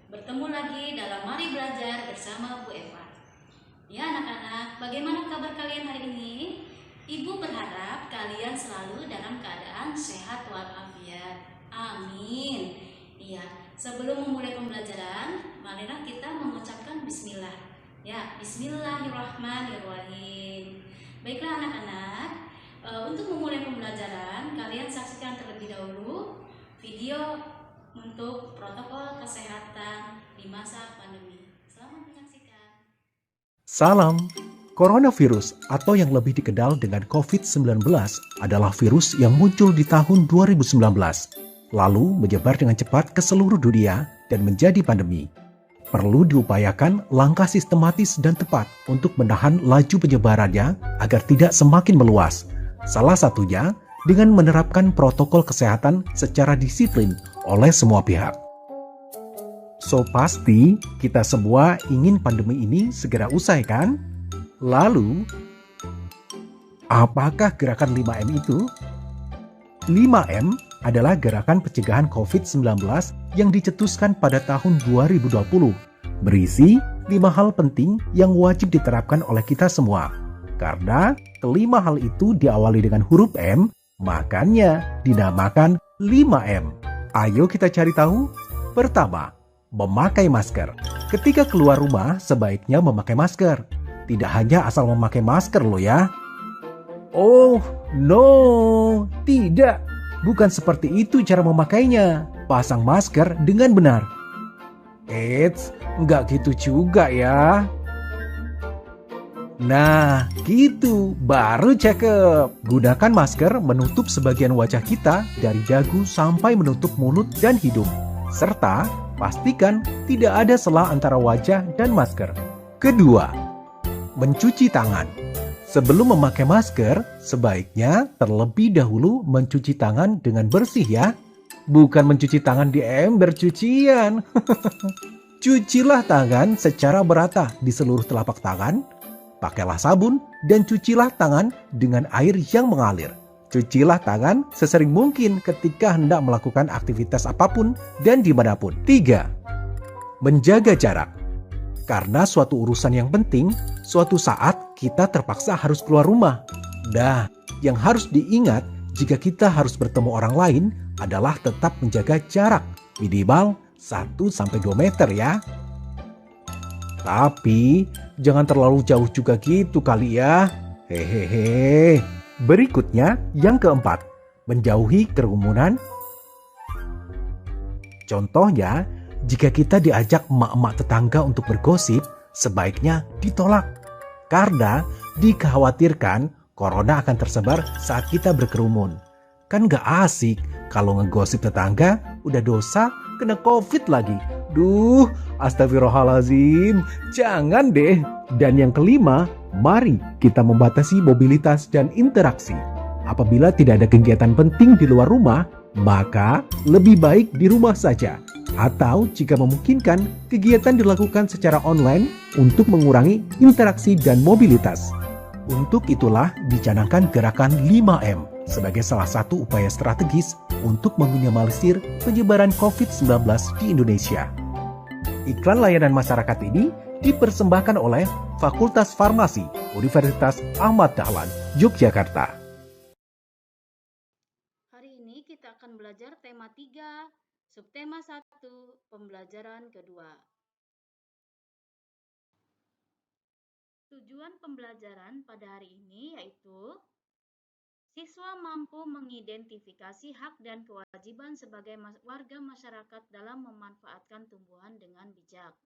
Bertemu lagi dalam Mari Belajar bersama Bu Eva. Ya anak-anak, bagaimana kabar kalian hari ini? Ibu berharap kalian selalu dalam keadaan sehat walafiat. Amin. Iya, sebelum memulai pembelajaran, marilah kita mengucapkan bismillah. Ya, bismillahirrahmanirrahim. Baiklah anak-anak, untuk memulai pembelajaran, kalian saksikan terlebih dahulu video untuk protokol kesehatan di masa pandemi. Selamat menyaksikan. Salam. Coronavirus atau yang lebih dikenal dengan COVID-19 adalah virus yang muncul di tahun 2019, lalu menyebar dengan cepat ke seluruh dunia dan menjadi pandemi. Perlu diupayakan langkah sistematis dan tepat untuk menahan laju penyebarannya agar tidak semakin meluas. Salah satunya dengan menerapkan protokol kesehatan secara disiplin oleh semua pihak. So pasti kita semua ingin pandemi ini segera usai kan? Lalu, apakah gerakan 5M itu? 5M adalah gerakan pencegahan COVID-19 yang dicetuskan pada tahun 2020. Berisi 5 hal penting yang wajib diterapkan oleh kita semua. Karena kelima hal itu diawali dengan huruf M, makanya dinamakan 5M. Ayo kita cari tahu. Pertama, memakai masker. Ketika keluar rumah, sebaiknya memakai masker. Tidak hanya asal memakai masker loh ya. Oh, no, tidak. Bukan seperti itu cara memakainya. Pasang masker dengan benar. Eits, nggak gitu juga ya. Nah, gitu, baru cakep. Gunakan masker menutup sebagian wajah kita dari dagu sampai menutup mulut dan hidung. Serta pastikan tidak ada sela antara wajah dan masker. Kedua, mencuci tangan. Sebelum memakai masker, sebaiknya terlebih dahulu mencuci tangan dengan bersih ya. Bukan mencuci tangan di ember cucian. Cucilah tangan secara merata di seluruh telapak tangan. Pakailah sabun dan cucilah tangan dengan air yang mengalir. Cucilah tangan sesering mungkin ketika hendak melakukan aktivitas apapun dan dimanapun. 3. Menjaga jarak. Karena suatu urusan yang penting, suatu saat kita terpaksa harus keluar rumah. Nah, yang harus diingat jika kita harus bertemu orang lain adalah tetap menjaga jarak minimal 1-2 meter ya. Tapi jangan terlalu jauh juga gitu kali ya. Hehehe. Berikutnya yang keempat, menjauhi kerumunan. Contohnya, jika kita diajak emak-emak tetangga untuk bergosip, sebaiknya ditolak. Karena dikhawatirkan corona akan tersebar saat kita berkerumun. Kan gak asik kalau ngegosip tetangga udah dosa kena COVID lagi. Duh, astagfirullahaladzim, jangan deh. Dan yang kelima, mari kita membatasi mobilitas dan interaksi. Apabila tidak ada kegiatan penting di luar rumah, maka lebih baik di rumah saja. Atau jika memungkinkan, kegiatan dilakukan secara online untuk mengurangi interaksi dan mobilitas. Untuk itulah dicanangkan gerakan 5M sebagai salah satu upaya strategis untuk meminimalisir penyebaran COVID-19 di Indonesia. Iklan layanan masyarakat ini dipersembahkan oleh Fakultas Farmasi Universitas Ahmad Dahlan, Yogyakarta. Hari ini kita akan belajar tema 3, subtema 1, pembelajaran kedua. Tujuan pembelajaran pada hari ini yaitu siswa mampu mengidentifikasi hak dan kewajiban sebagai warga masyarakat dalam memanfaatkan tumbuhan dengan bijak.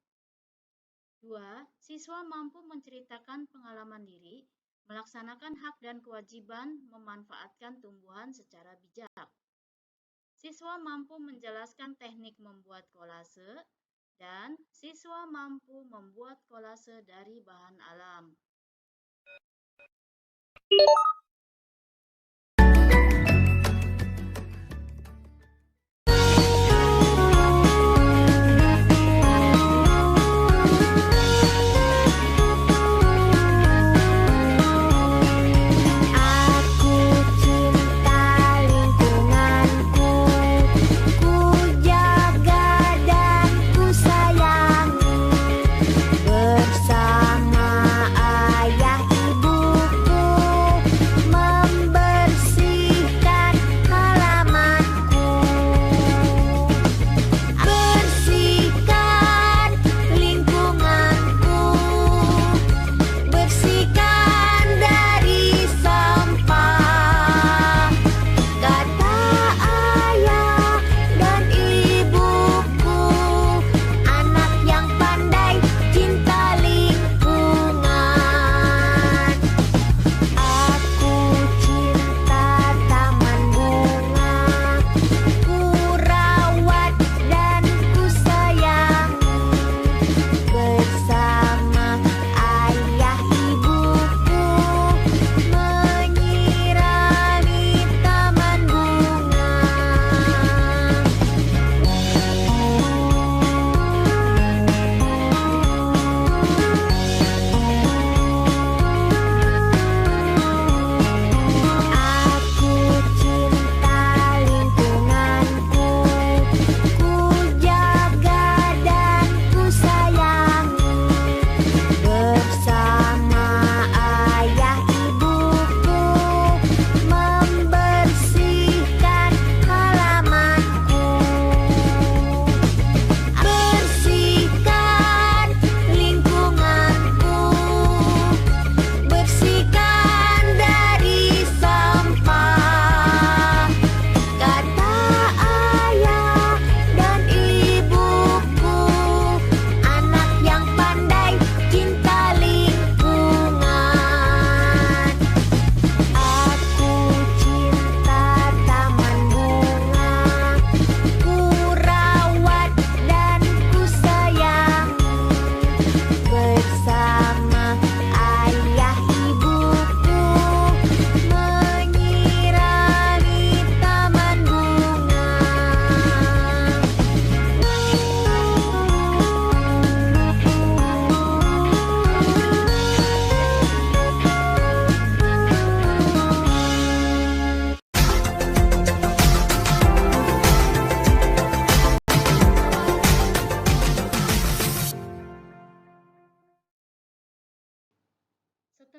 2. Siswa mampu menceritakan pengalaman diri, melaksanakan hak dan kewajiban memanfaatkan tumbuhan secara bijak. Siswa mampu menjelaskan teknik membuat kolase, dan siswa mampu membuat kolase dari bahan alam. Ku jaga dan ku sayang.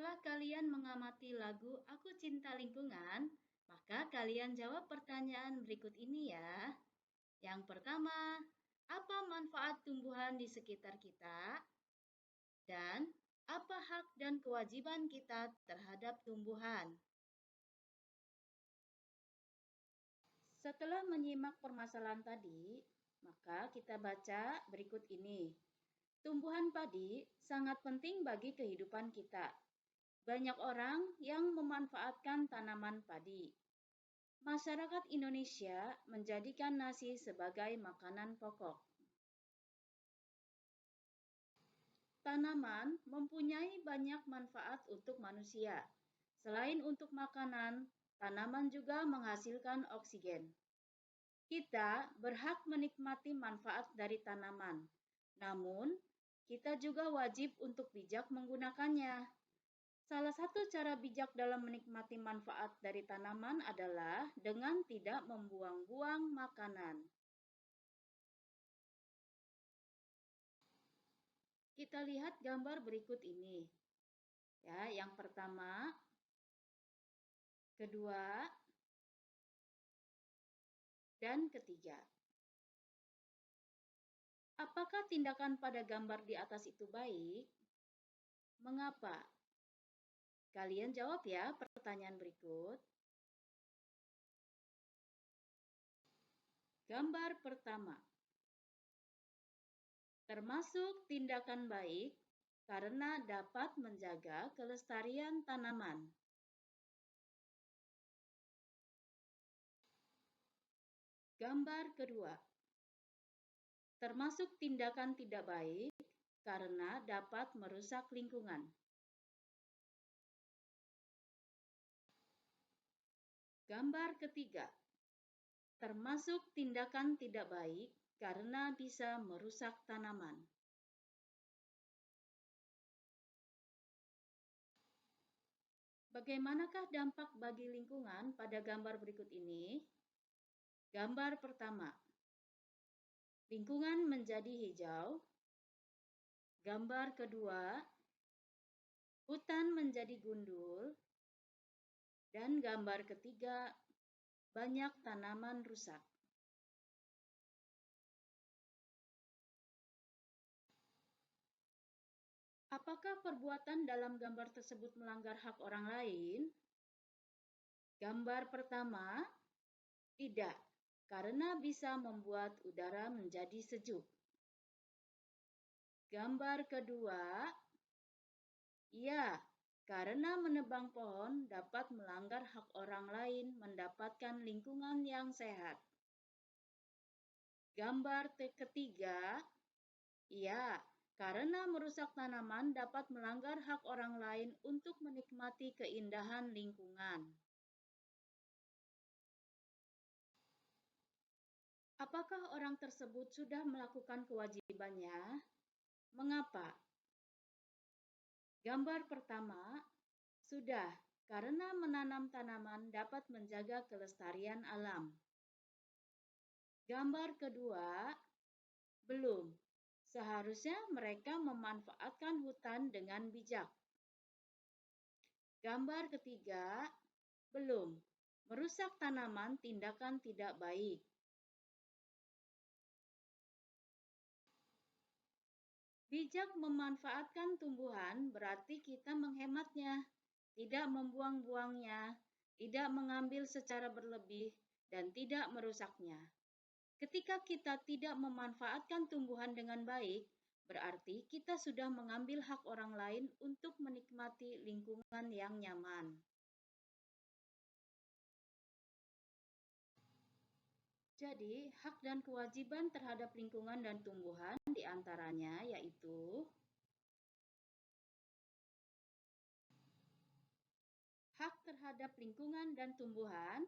Setelah kalian mengamati lagu Aku Cinta Lingkungan, maka kalian jawab pertanyaan berikut ini ya. Yang pertama, apa manfaat tumbuhan di sekitar kita? Dan apa hak dan kewajiban kita terhadap tumbuhan? Setelah menyimak permasalahan tadi, maka kita baca berikut ini. Tumbuhan padi sangat penting bagi kehidupan kita. Banyak orang yang memanfaatkan tanaman padi. Masyarakat Indonesia menjadikan nasi sebagai makanan pokok. Tanaman mempunyai banyak manfaat untuk manusia. Selain untuk makanan, tanaman juga menghasilkan oksigen. Kita berhak menikmati manfaat dari tanaman. Namun, kita juga wajib untuk bijak menggunakannya. Salah satu cara bijak dalam menikmati manfaat dari tanaman adalah dengan tidak membuang-buang makanan. Kita lihat gambar berikut ini. Ya, yang pertama, kedua, dan ketiga. Apakah tindakan pada gambar di atas itu baik? Mengapa? Kalian jawab ya pertanyaan berikut. Gambar pertama. Termasuk tindakan baik karena dapat menjaga kelestarian tanaman. Gambar kedua. Termasuk tindakan tidak baik karena dapat merusak lingkungan. Gambar ketiga. Termasuk tindakan tidak baik karena bisa merusak tanaman. Bagaimanakah dampak bagi lingkungan pada gambar berikut ini? Gambar pertama. Lingkungan menjadi hijau. Gambar kedua. Hutan menjadi gundul. Dan gambar ketiga. Banyak tanaman rusak. Apakah perbuatan dalam gambar tersebut melanggar hak orang lain? Gambar pertama, tidak, karena bisa membuat udara menjadi sejuk. Gambar kedua, iya, karena menebang pohon dapat melanggar hak orang lain mendapatkan lingkungan yang sehat. Gambar ketiga, iya, karena merusak tanaman dapat melanggar hak orang lain untuk menikmati keindahan lingkungan. Apakah orang tersebut sudah melakukan kewajibannya? Mengapa? Gambar pertama, sudah, karena menanam tanaman dapat menjaga kelestarian alam. Gambar kedua, belum. Seharusnya mereka memanfaatkan hutan dengan bijak. Gambar ketiga, belum. Merusak tanaman tindakan tidak baik. Bijak memanfaatkan tumbuhan berarti kita menghematnya, tidak membuang-buangnya, tidak mengambil secara berlebih, dan tidak merusaknya. Ketika kita tidak memanfaatkan tumbuhan dengan baik, berarti kita sudah mengambil hak orang lain untuk menikmati lingkungan yang nyaman. Jadi, hak dan kewajiban terhadap lingkungan dan tumbuhan diantaranya yaitu hak terhadap lingkungan dan tumbuhan.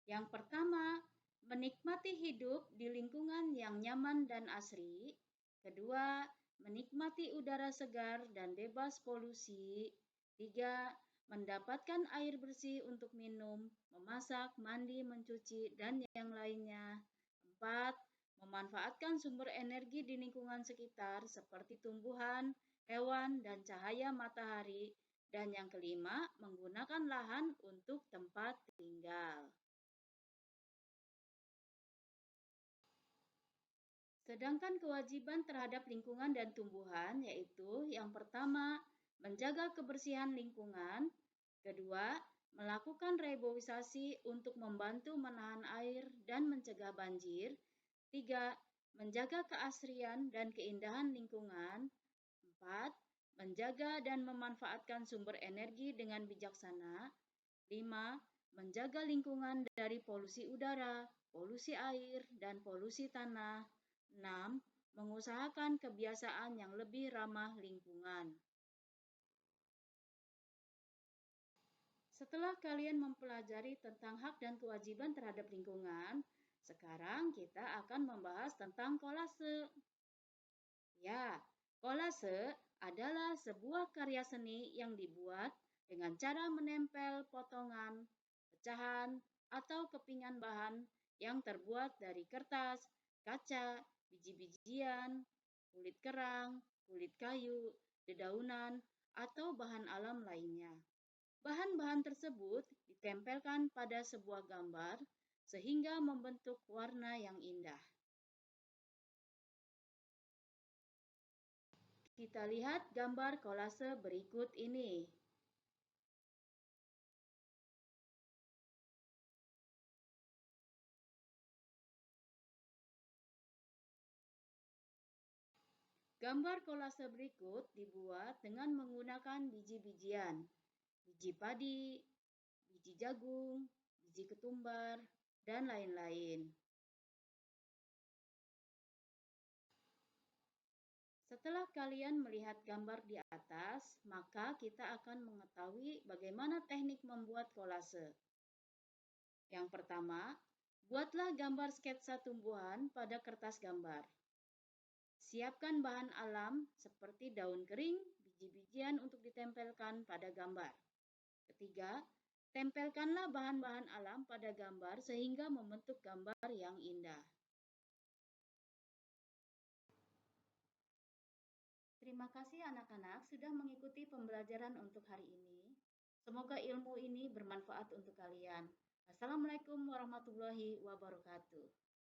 Yang pertama, menikmati hidup di lingkungan yang nyaman dan asri. Kedua, menikmati udara segar dan bebas polusi. Tiga, mendapatkan air bersih untuk minum, memasak, mandi, mencuci, dan yang lainnya. Empat, memanfaatkan sumber energi di lingkungan sekitar seperti tumbuhan, hewan, dan cahaya matahari. Dan yang kelima, menggunakan lahan untuk tempat tinggal. Sedangkan kewajiban terhadap lingkungan dan tumbuhan yaitu yang pertama, menjaga kebersihan lingkungan, kedua, melakukan reboisasi untuk membantu menahan air dan mencegah banjir, tiga, menjaga keasrian dan keindahan lingkungan, empat, menjaga dan memanfaatkan sumber energi dengan bijaksana, lima, menjaga lingkungan dari polusi udara, polusi air, dan polusi tanah, 6. Mengusahakan kebiasaan yang lebih ramah lingkungan. Setelah kalian mempelajari tentang hak dan kewajiban terhadap lingkungan, sekarang kita akan membahas tentang kolase. Ya, kolase adalah sebuah karya seni yang dibuat dengan cara menempel potongan, pecahan, atau kepingan bahan yang terbuat dari kertas, kaca, biji-bijian, kulit kerang, kulit kayu, dedaunan, atau bahan alam lainnya. Bahan-bahan tersebut ditempelkan pada sebuah gambar sehingga membentuk warna yang indah. Kita lihat gambar kolase berikut ini. Gambar kolase berikut dibuat dengan menggunakan biji-bijian, biji padi, biji jagung, biji ketumbar, dan lain-lain. Setelah kalian melihat gambar di atas, maka kita akan mengetahui bagaimana teknik membuat kolase. Yang pertama, buatlah gambar sketsa tumbuhan pada kertas gambar. Siapkan bahan alam seperti daun kering, biji-bijian untuk ditempelkan pada gambar. Ketiga, tempelkanlah bahan-bahan alam pada gambar sehingga membentuk gambar yang indah. Terima kasih anak-anak sudah mengikuti pembelajaran untuk hari ini. Semoga ilmu ini bermanfaat untuk kalian. Assalamualaikum warahmatullahi wabarakatuh.